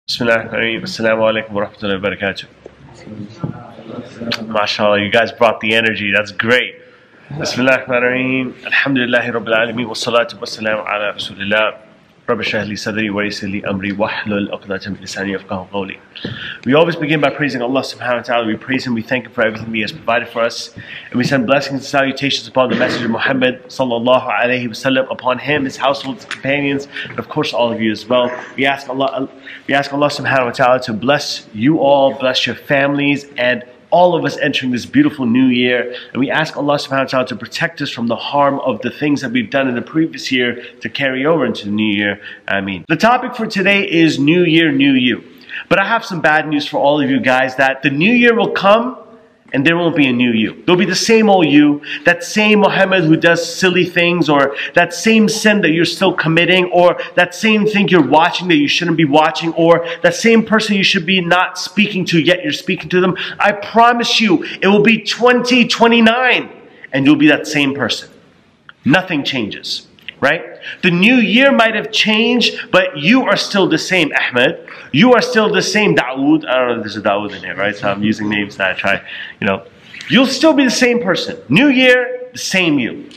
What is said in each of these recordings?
Bismillahirrahmanirrahim. Assalamu alaikum wa rahmatullahi wa barakatuh. MashaAllah, you guys brought the energy. That's great. Bismillahirrahmanirrahim. Alhamdulillahi Rabbil Alameen. Wa salatu wa salam ala Rasulillah. Rabbi shrah li sadri wa yassir li amri wahlul 'uqdatam min lisani yafqahu qawli. We always begin by praising Allah subhanahu wa ta'ala. We praise Him, we thank Him for everything He has provided for us. And we send blessings and salutations upon the Messenger Muhammad sallallahu alayhi wa sallam, upon him, his household, his companions, and of course all of you as well. We ask Allah subhanahu wa ta'ala to bless you all, bless your families, and all of us entering this beautiful new year. And we ask Allah subhanahu wa ta'ala to protect us from the harm of the things that we've done in the previous year to carry over into the new year. Ameen. The topic for today is New Year, New You. But I have some bad news for all of you guys, that the new year will come and there won't be a new you. There'll be the same old you, that same Muhammad who does silly things, or that same sin that you're still committing, or that same thing you're watching that you shouldn't be watching, or that same person you should be not speaking to yet you're speaking to them. I promise you, it will be 2029 and you'll be that same person. Nothing changes, right? The new year might have changed, but you are still the same, Ahmed. You are still the same, Dawood. I don't know if there's a Dawood in here, right? So I'm using names that I try, You'll still be the same person. New year, the same you.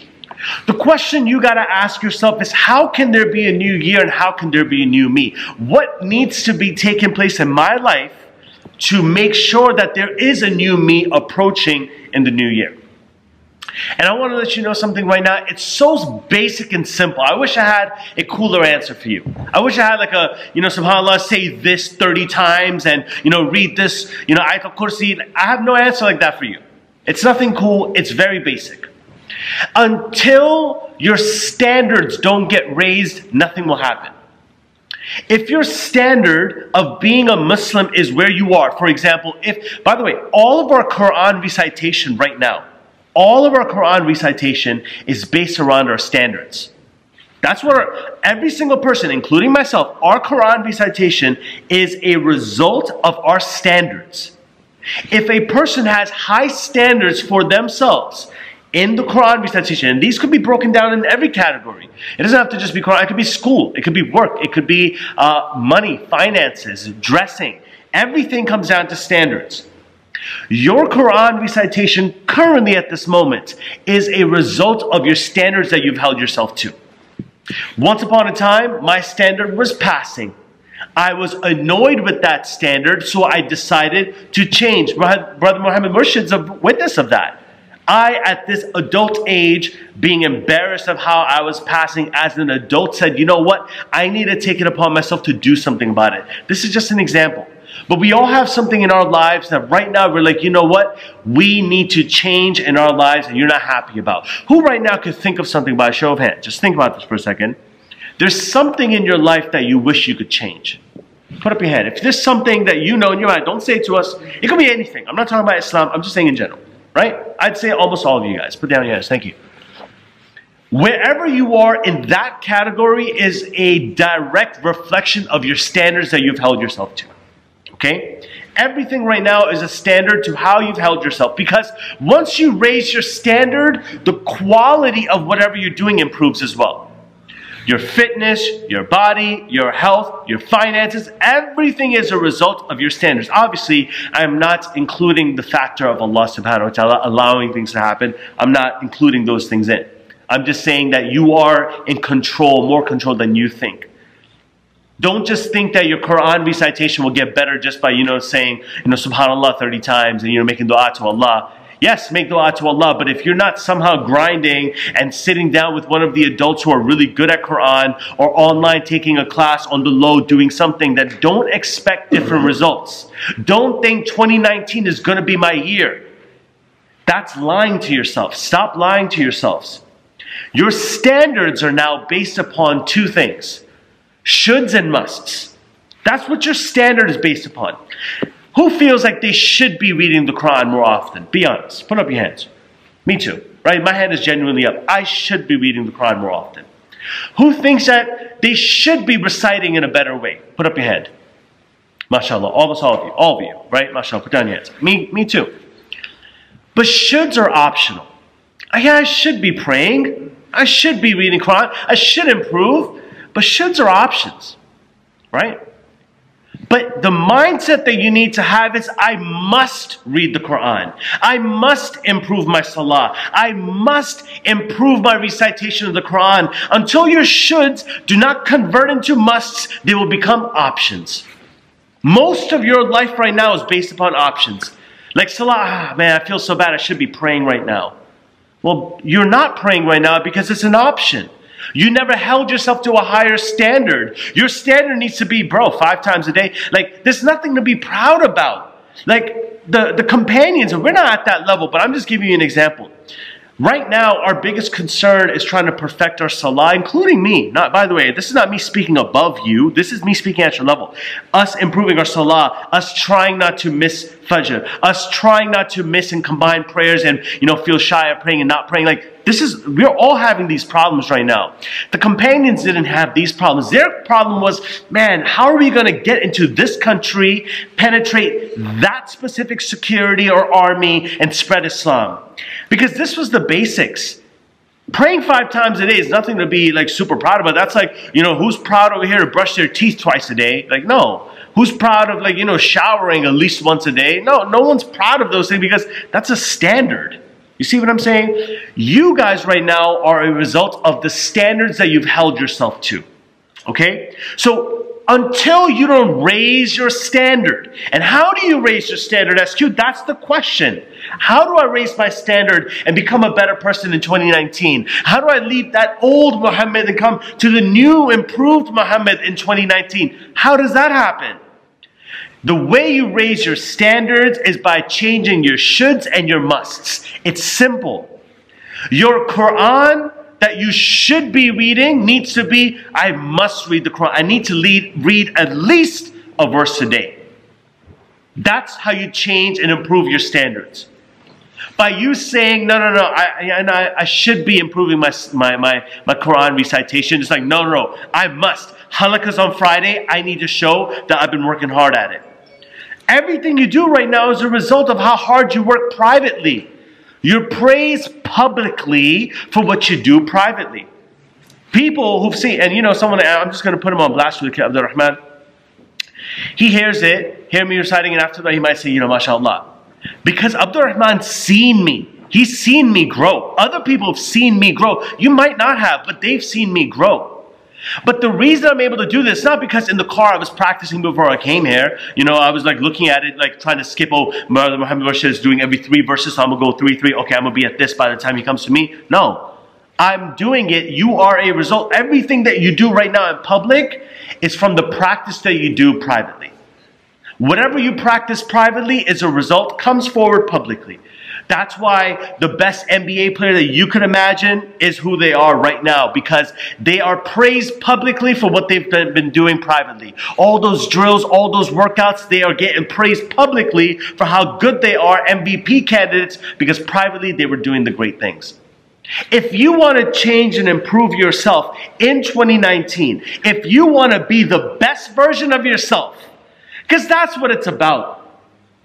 The question you got to ask yourself is, how can there be a new year and how can there be a new me? What needs to be taking place in my life to make sure that there is a new me approaching in the new year? And I want to let you know something right now. It's so basic and simple. I wish I had a cooler answer for you. I wish I had like a, subhanAllah, say this 30 times and, read this, Ayatul Kursi. I have no answer like that for you. It's nothing cool. It's very basic. Until your standards don't get raised, nothing will happen. If your standard of being a Muslim is where you are, for example, by the way, all of our Quran recitation right now, all of our Quran recitation is based around our standards. That's what every single person, including myself, our Quran recitation is a result of our standards. If a person has high standards for themselves in the Quran recitation, and these could be broken down in every category. It doesn't have to just be Quran. It could be school. It could be work. It could be money, finances, dressing. Everything comes down to standards. Your Quran recitation currently at this moment is a result of your standards that you've held yourself to. Once upon a time, my standard was passing. I was annoyed with that standard, so I decided to change. Brother Muhammad Murshid's a witness of that. I, at this adult age, being embarrassed of how I was passing as an adult, said, you know what? I need to take it upon myself to do something about it. This is just an example. But we all have something in our lives that right now we're like, you know what? We need to change in our lives and you're not happy about. Who right now could think of something by a show of hands? Just think about this for a second. There's something in your life that you wish you could change. Put up your hand. If there's something that you know in your mind, don't say it to us. It could be anything. I'm not talking about Islam. I'm just saying in general. Right? I'd say almost all of you guys. Put down your hands. Thank you. Wherever you are in that category is a direct reflection of your standards that you've held yourself to. Okay? Everything right now is a standard to how you've held yourself. Because once you raise your standard, the quality of whatever you're doing improves as well. Your fitness, your body, your health, your finances, everything is a result of your standards. Obviously, I'm not including the factor of Allah subhanahu wa ta'ala allowing things to happen. I'm not including those things in. I'm just saying that you are in control, more control than you think. Don't just think that your Quran recitation will get better just by, saying, subhanallah 30 times and, making dua to Allah. Yes, make dua to Allah, but if you're not somehow grinding and sitting down with one of the adults who are really good at Quran, or online taking a class on the low doing something, then don't expect different results. Don't think 2019 is going to be my year. That's lying to yourself. Stop lying to yourselves. Your standards are now based upon two things: shoulds and musts. That's what your standard is based upon. Who feels like they should be reading the Quran more often? Be honest. Put up your hands. Me too. Right? My hand is genuinely up. I should be reading the Quran more often. Who thinks that they should be reciting in a better way? Put up your hand. MashaAllah. Almost all of you. All of you. Right? MashaAllah. Put down your hands. Me too. But shoulds are optional. I should be praying. I should be reading Quran. I should improve. But shoulds are options. Right? But the mindset that you need to have is, I must read the Quran. I must improve my salah. I must improve my recitation of the Quran. Until your shoulds do not convert into musts, they will become options. Most of your life right now is based upon options. Like salah, man, I feel so bad, I should be praying right now. Well, you're not praying right now because it's an option. You never held yourself to a higher standard. Your standard needs to be, bro, 5 times a day. Like, there's nothing to be proud about. Like, the companions, and we're not at that level, but I'm just giving you an example. Right now, our biggest concern is trying to perfect our salah, including me. Not, by the way, this is not me speaking above you. This is me speaking at your level. Us improving our salah, us trying not to miss fajr, us trying not to miss and combine prayers and, feel shy of praying and not praying. Like, we're all having these problems right now. The companions didn't have these problems. Their problem was, man, how are we going to get into this country, penetrate that specific security or army, and spread Islam? Because this was the basics. Praying 5 times a day is nothing to be like super proud about. That's like, who's proud over here to brush their teeth twice a day? Like, no. Who's proud of like, showering at least once a day? No, no one's proud of those things because that's a standard. You see what I'm saying? You guys right now are a result of the standards that you've held yourself to. Okay? So until you don't raise your standard, and how do you raise your standard, SQ? That's the question. How do I raise my standard and become a better person in 2019? How do I leave that old Muhammad and come to the new, improved Muhammad in 2019? How does that happen? The way you raise your standards is by changing your shoulds and your musts. It's simple. Your Quran that you should be reading needs to be, I must read the Quran. I need to read at least a verse a day. That's how you change and improve your standards. By you saying, no, I should be improving my Quran recitation. It's like, no, I must. Halaqah's on Friday. I need to show that I've been working hard at it. Everything you do right now is a result of how hard you work privately. You're praised publicly for what you do privately. People who've seen, and I'm just going to put him on blast with Abdul Rahman. He hears it, hear me reciting, and after that he might say, mashallah. Because Abdul Rahman's seen me. He's seen me grow. Other people have seen me grow. You might not have, but they've seen me grow. But the reason I'm able to do this, not because in the car I was practicing before I came here. I was like looking at it, like trying to skip, Muhammad Rashid is doing every 3 verses, so I'm going to go 3. Okay, I'm going to be at this by the time he comes to me. No, I'm doing it. You are a result. Everything that you do right now in public is from the practice that you do privately. Whatever you practice privately is a result, comes forward publicly. That's why the best NBA player that you could imagine is who they are right now, because they are praised publicly for what they've been doing privately. All those drills, all those workouts, they are getting praised publicly for how good they are, MVP candidates, because privately they were doing the great things. If you want to change and improve yourself in 2019, if you want to be the best version of yourself, because that's what it's about.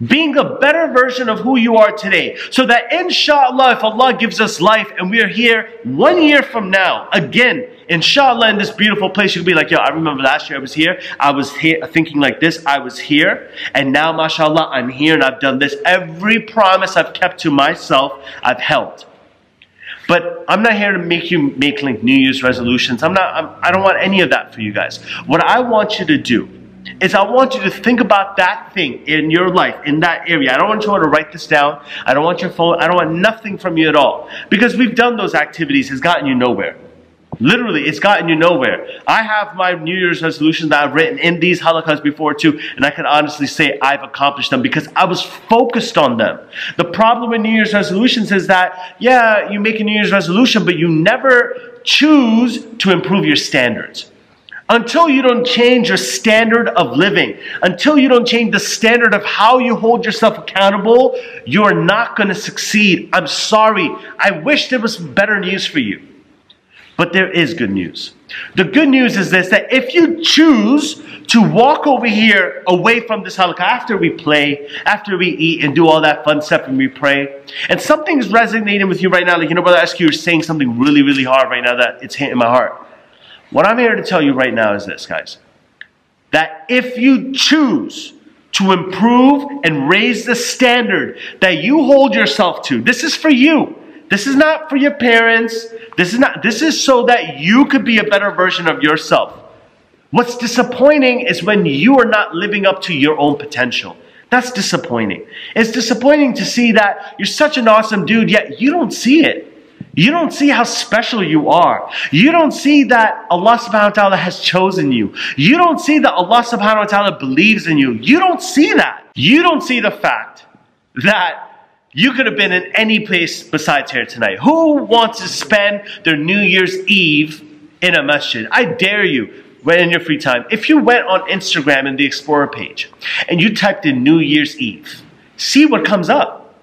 Being a better version of who you are today. So that inshallah, if Allah gives us life and we are here 1 year from now, again, inshallah, in this beautiful place, you'll be like, yo, I remember last year I was here thinking like this, I was here, and now, mashallah, I'm here and I've done this. Every promise I've kept to myself, I've held. But I'm not here to make you make like New Year's resolutions. I don't want any of that for you guys. What I want you to do is I want you to think about that thing in your life, in that area. I don't want you to write this down. I don't want your phone. I don't want nothing from you at all. Because we've done those activities. It's gotten you nowhere. Literally, it's gotten you nowhere. I have my New Year's resolutions that I've written in these halaqas before too, and I can honestly say I've accomplished them because I was focused on them. The problem with New Year's resolutions is that, yeah, you make a New Year's resolution, but you never choose to improve your standards. Until you don't change your standard of living, until you don't change the standard of how you hold yourself accountable, you are not going to succeed. I'm sorry. I wish there was better news for you. But there is good news. The good news is this, that if you choose to walk over here away from this halaqah after we play, after we eat and do all that fun stuff and we pray, and something's resonating with you right now, like, Brother SQ, you're saying something really, really hard right now that it's hitting my heart. What I'm here to tell you right now is this, guys. that if you choose to improve and raise the standard that you hold yourself to, this is for you. This is not for your parents. This is so that you could be a better version of yourself. What's disappointing is when you are not living up to your own potential. That's disappointing. It's disappointing to see that you're such an awesome dude, yet you don't see it. You don't see how special you are. You don't see that Allah subhanahu wa ta'ala has chosen you. You don't see that Allah subhanahu wa ta'ala believes in you. You don't see that. You don't see the fact that you could have been in any place besides here tonight. Who wants to spend their New Year's Eve in a masjid? I dare you, when in your free time, if you went on Instagram in the Explorer page and you typed in New Year's Eve, see what comes up.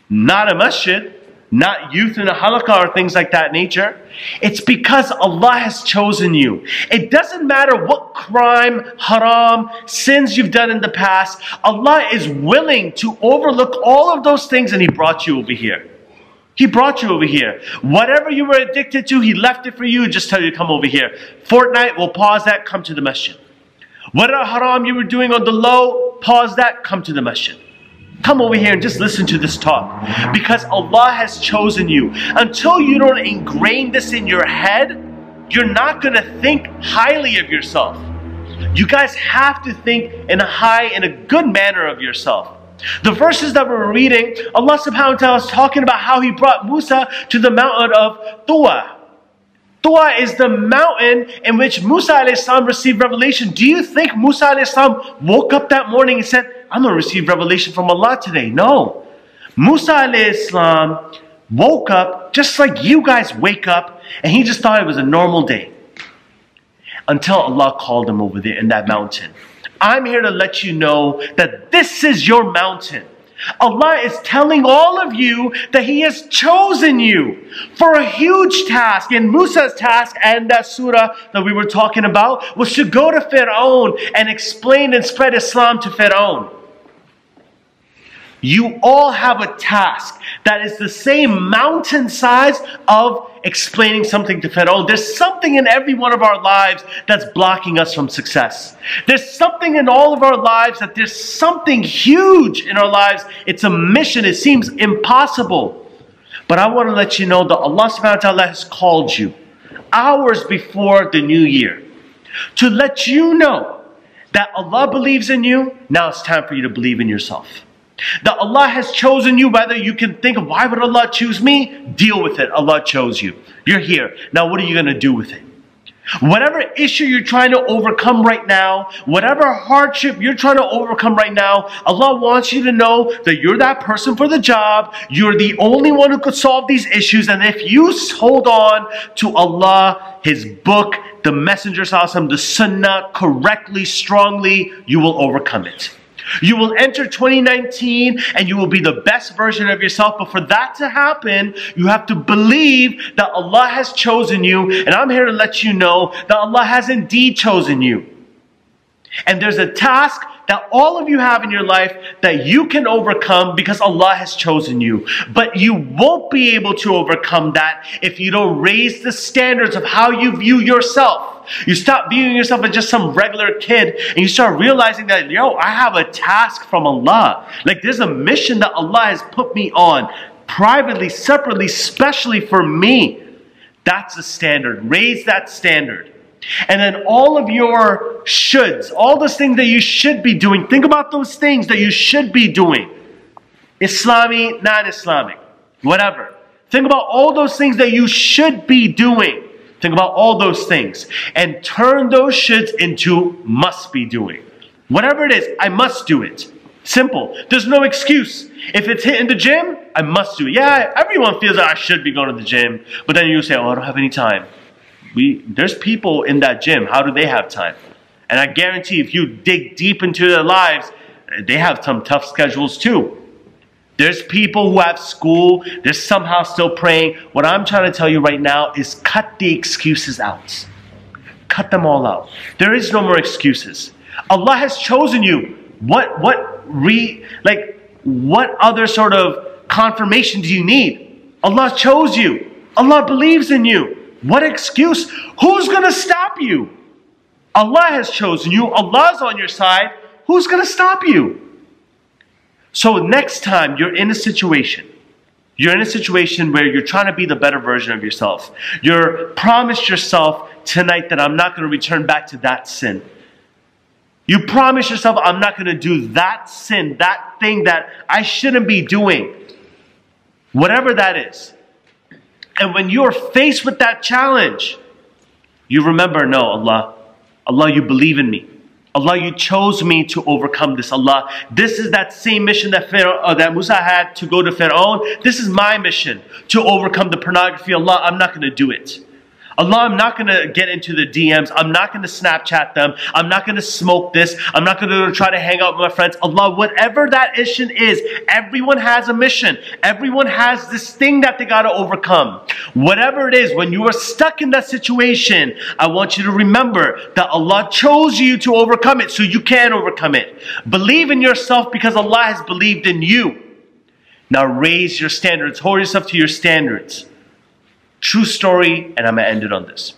Not a masjid, not youth in a halaqah or things like that nature. It's because Allah has chosen you. It doesn't matter what crime, haram, sins you've done in the past. Allah is willing to overlook all of those things, and He brought you over here. He brought you over here. Whatever you were addicted to, He left it for you. Just tell you to come over here. Fortnite, we'll pause that, come to the masjid. Whatever haram you were doing on the low, pause that, come to the masjid. Come over here and just listen to this talk. Because Allah has chosen you. Until you don't ingrain this in your head, you're not going to think highly of yourself. You guys have to think in a good manner of yourself. The verses that we're reading, Allah subhanahu wa ta'ala is talking about how He brought Musa to the mountain of Tuwa. Tuwa is the mountain in which Musa alayhi salam received revelation. Do you think Musa alayhi salam woke up that morning and said, I'm going to receive revelation from Allah today? No. Musa alayhi salam woke up just like you guys wake up, and he just thought it was a normal day. Until Allah called him over there in that mountain. I'm here to let you know that this is your mountain. Allah is telling all of you that He has chosen you for a huge task. And Musa's task and that surah that we were talking about was to go to Fir'aun and explain and spread Islam to Fir'aun. You all have a task that is the same mountain size of explaining something to Pharaoh. There's something in every one of our lives that's blocking us from success. There's something in all of our lives that there's something huge in our lives. It's a mission. It seems impossible. But I want to let you know that Allah subhanahu wa ta'ala has called you hours before the new year to let you know that Allah believes in you. Now it's time for you to believe in yourself. That Allah has chosen you, whether you can think of why would Allah choose me? Deal with it. Allah chose you. You're here. Now what are you going to do with it? Whatever issue you're trying to overcome right now, whatever hardship you're trying to overcome right now, Allah wants you to know that you're that person for the job. You're the only one who could solve these issues. And if you hold on to Allah, His book, the Messenger ﷺ, the Sunnah correctly, strongly, you will overcome it. You will enter 2019 and you will be the best version of yourself. But for that to happen, you have to believe that Allah has chosen you. And I'm here to let you know that Allah has indeed chosen you. And there's a task that all of you have in your life that you can overcome because Allah has chosen you. But you won't be able to overcome that if you don't raise the standards of how you view yourself. You stop viewing yourself as just some regular kid and you start realizing that, yo, I have a task from Allah. Like there's a mission that Allah has put me on, privately, separately, specially for me. That's the standard. Raise that standard. And then all of your shoulds, all those things that you should be doing, think about those things that you should be doing. Islamic, non-Islamic, whatever. Think about all those things that you should be doing. Think about all those things and turn those shoulds into must be doing. Whatever it is, I must do it. Simple. There's no excuse. If it's hitting the gym, I must do it. Yeah, everyone feels that I should be going to the gym. But then you say, oh, I don't have any time. There's people in that gym. How do they have time? And I guarantee if you dig deep into their lives, they have some tough schedules too. There's people who have school. They're somehow still praying. What I'm trying to tell you right now is cut the excuses out. Cut them all out. There is no more excuses. Allah has chosen you. What other sort of confirmation do you need? Allah chose you. Allah believes in you. What excuse? Who's going to stop you? Allah has chosen you. Allah's on your side. Who's going to stop you? So next time you're in a situation where you're trying to be the better version of yourself. You're promised yourself tonight that I'm not going to return back to that sin. You promise yourself, I'm not going to do that sin, that thing that I shouldn't be doing. Whatever that is. And when you're faced with that challenge, you remember, no, Allah, you believe in me. Allah, you chose me to overcome this. Allah, this is that same mission that Musa had to go to Pharaoh. This is my mission to overcome the pornography. Allah, I'm not going to do it. Allah, I'm not going to get into the DMs. I'm not going to Snapchat them. I'm not going to smoke this. I'm not going to try to hang out with my friends. Allah, whatever that mission is, everyone has a mission. Everyone has this thing that they got to overcome. Whatever it is, when you are stuck in that situation, I want you to remember that Allah chose you to overcome it, so you can overcome it. Believe in yourself because Allah has believed in you. Now raise your standards. Hold yourself to your standards. True story, and I'm going to end it on this.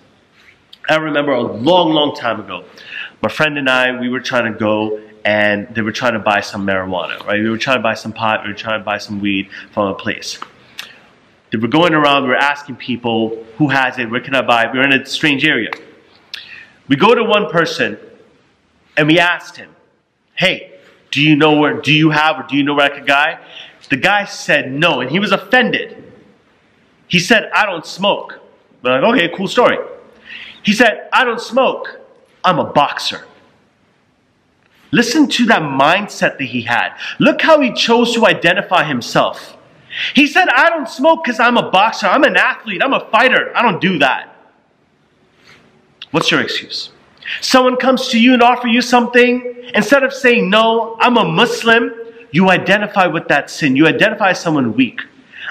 I remember a long time ago, my friend and I, we were trying to go and they were trying to buy some marijuana, right? We were trying to buy some pot, we were trying to buy some weed from a place. They were going around, we were asking people, who has it, where can I buy it? We were in a strange area. We go to one person and we asked him, hey, do you know where I could buy? The guy said no, and he was offended. He said, I don't smoke. We're like, okay, cool story. He said, I don't smoke. I'm a boxer. Listen to that mindset that he had. Look how he chose to identify himself. He said, I don't smoke because I'm a boxer. I'm an athlete. I'm a fighter. I don't do that. What's your excuse? Someone comes to you and offers you something. Instead of saying, no, I'm a Muslim, you identify with that sin. You identify as someone weak.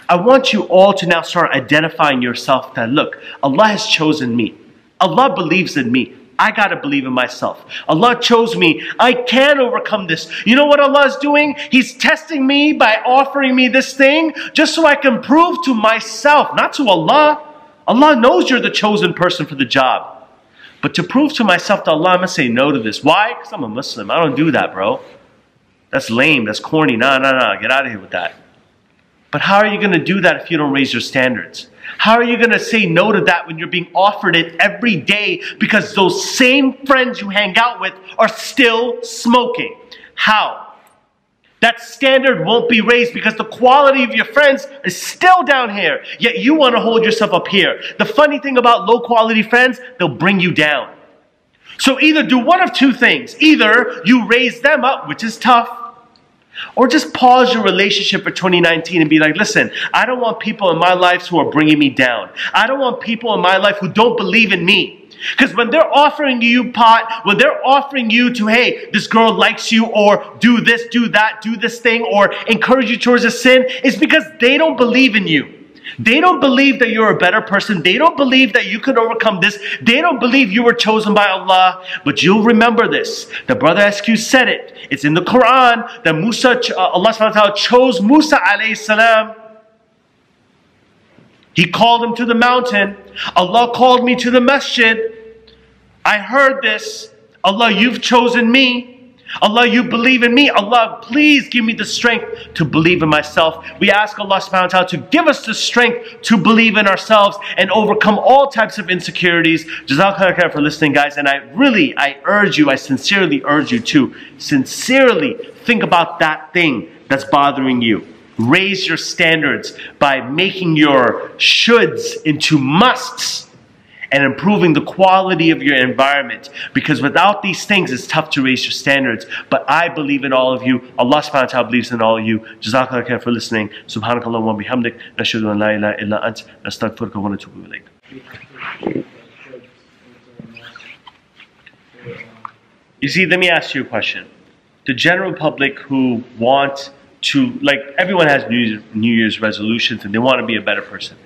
I want you all to now start identifying yourself that, look, Allah has chosen me. Allah believes in me. I got to believe in myself. Allah chose me. I can overcome this. You know what Allah is doing? He's testing me by offering me this thing just so I can prove to myself, not to Allah. Allah knows you're the chosen person for the job. But to prove to myself that Allah, I'm going to say no to this. Why? Because I'm a Muslim. I don't do that, bro. That's lame. That's corny. Nah. Get out of here with that. But how are you going to do that if you don't raise your standards? How are you going to say no to that when you're being offered it every day because those same friends you hang out with are still smoking? How? That standard won't be raised because the quality of your friends is still down here. Yet you want to hold yourself up here. The funny thing about low quality friends, they'll bring you down. So either do one of two things. Either you raise them up, which is tough, or just pause your relationship for 2019 and be like, listen, I don't want people in my life who are bringing me down. I don't want people in my life who don't believe in me. Because when they're offering you pot, when they're offering you to, hey, this girl likes you, or do this, do that, do this thing, or encourage you towards a sin, it's because they don't believe in you. They don't believe that you're a better person. They don't believe that you could overcome this. They don't believe you were chosen by Allah. But you'll remember this. The brother SQ said it. It's in the Quran that Allah subhanahu wa ta'ala chose Musa alayhi salam. He called him to the mountain. Allah called me to the masjid. I heard this. Allah, you've chosen me. Allah, you believe in me. Allah, please give me the strength to believe in myself. We ask Allah subhanahu wa ta'ala to give us the strength to believe in ourselves and overcome all types of insecurities. Jazakallah khair for listening, guys. And I sincerely urge you to sincerely think about that thing that's bothering you. Raise your standards by making your shoulds into musts and improving the quality of your environment. Because without these things, it's tough to raise your standards. But I believe in all of you. Allah subhanahu wa ta'ala believes in all of you. Jazakallah khair for listening. Subhanakallah wa bihamdik. Nashhadu an la ilaha illa ant. Nastaghfiruka wa natubu ilayk. You see, let me ask you a question. The general public who want to, like, everyone has New Year's resolutions and they want to be a better person.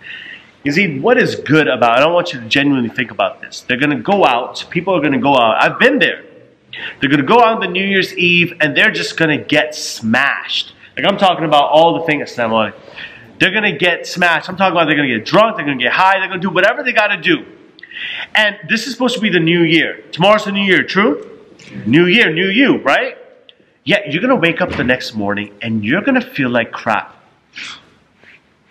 You see, what is good about it? I want you to genuinely think about this. They're going to go out. People are going to go out. I've been there. They're going to go out on the New Year's Eve and they're just going to get smashed. Like, I'm talking about all the things. They're going to get smashed. I'm talking about they're going to get drunk. They're going to get high. They're going to do whatever they got to do. And this is supposed to be the new year. Tomorrow's the new year, true? New year, new you, right? Yeah, you're going to wake up the next morning and you're going to feel like crap.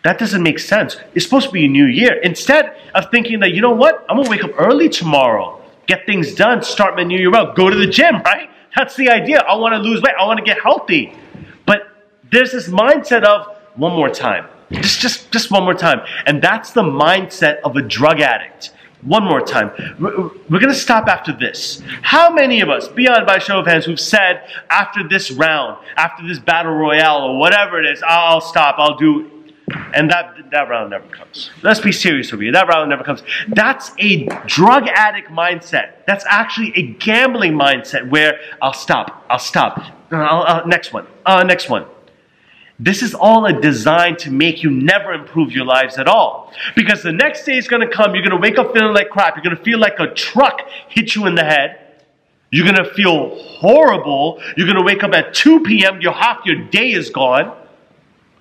That doesn't make sense. It's supposed to be a new year. Instead of thinking that, you know what? I'm going to wake up early tomorrow, get things done, start my new year out, go to the gym, right? That's the idea. I want to lose weight. I want to get healthy. But there's this mindset of one more time. Just one more time. And that's the mindset of a drug addict. One more time. We're going to stop after this. How many of us, beyond by show of hands, who've said after this round, after this battle royale or whatever it is, I'll stop, I'll do, and that round never comes. Let's be serious over here. That round never comes. That's a drug addict mindset. That's actually a gambling mindset where I'll stop, next one, next one. This is all a design to make you never improve your lives at all. Because the next day is going to come, you're going to wake up feeling like crap, you're going to feel like a truck hit you in the head, you're going to feel horrible, you're going to wake up at 2 p.m., half your day is gone,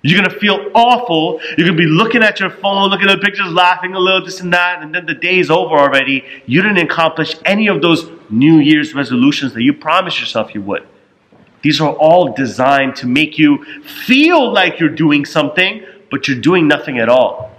you're going to feel awful, you're going to be looking at your phone, looking at the pictures, laughing a little, this and that, and then the day is over already. You didn't accomplish any of those New Year's resolutions that you promised yourself you would. These are all designed to make you feel like you're doing something, but you're doing nothing at all.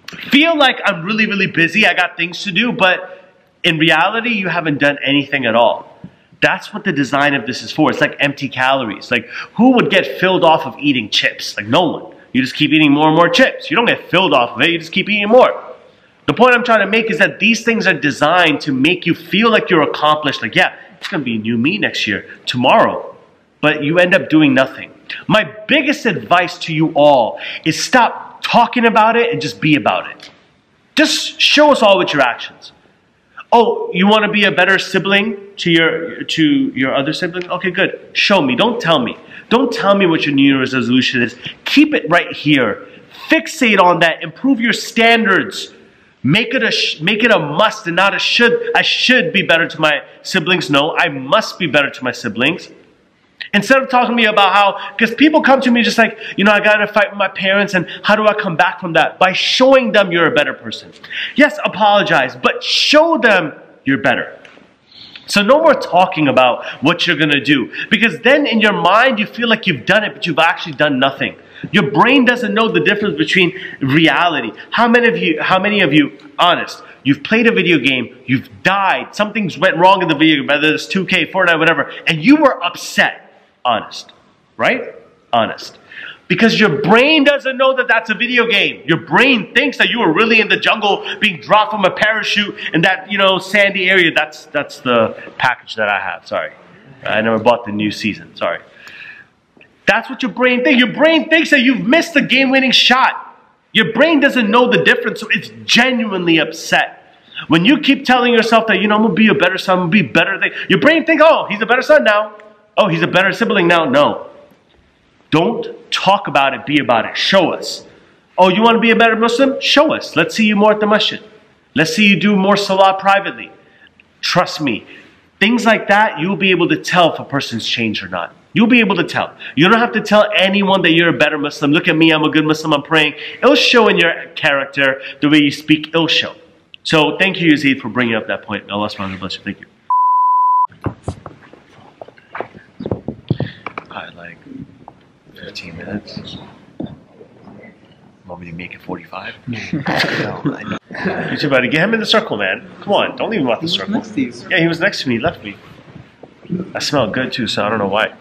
Feel like I'm really, really busy, I got things to do, but in reality, you haven't done anything at all. That's what the design of this is for. It's like empty calories. Like, who would get filled off of eating chips? Like, no one. You just keep eating more and more chips. You don't get filled off of it, you just keep eating more. The point I'm trying to make is that these things are designed to make you feel like you're accomplished. Like, yeah, it's going to be a new me next year, tomorrow. But you end up doing nothing. My biggest advice to you all is stop talking about it and just be about it. Just show us all with your actions. Oh, you want to be a better sibling to your other sibling? Okay, good. Show me. Don't tell me. Don't tell me what your New Year's resolution is. Keep it right here. Fixate on that. Improve your standards. Make it a must and not a should. I should be better to my siblings. No, I must be better to my siblings. Instead of talking to me about how, because people come to me just like, you know, I got in a fight with my parents and how do I come back from that? By showing them you're a better person. Yes, apologize, but show them you're better. So no more talking about what you're going to do, because then in your mind you feel like you've done it, but you've actually done nothing. Your brain doesn't know the difference between reality. How many of you, honest, you've played a video game, you've died, something's went wrong in the video game, whether it's 2K, Fortnite, whatever, and you were upset. Honest, right? Honest. Because your brain doesn't know that that's a video game. Your brain thinks that you were really in the jungle being dropped from a parachute in that, you know, sandy area. That's the package that I have. Sorry. I never bought the new season. Sorry. That's what your brain thinks. Your brain thinks that you've missed the game-winning shot. Your brain doesn't know the difference, so it's genuinely upset. When you keep telling yourself that, you know, I'm going to be a better son, I'm going to be better, your brain thinks, oh, he's a better son now. Oh, he's a better sibling now. No. Don't talk about it, be about it. Show us. Oh, you want to be a better Muslim? Show us. Let's see you more at the masjid. Let's see you do more salah privately. Trust me. Things like that, you'll be able to tell if a person's changed or not. You'll be able to tell. You don't have to tell anyone that you're a better Muslim. Look at me, I'm a good Muslim, I'm praying. It'll show in your character, the way you speak, it'll show. So thank you, Yazid, for bringing up that point. Allah subhanahu wa ta'ala bless you. Thank you. Like 15 minutes. Want me to make it 45? No, I know. You too, buddy. Get him in the circle, man. Come on, don't leave him out the circle. Yeah, he was next to me. He left me. I smell good too, so I don't know why.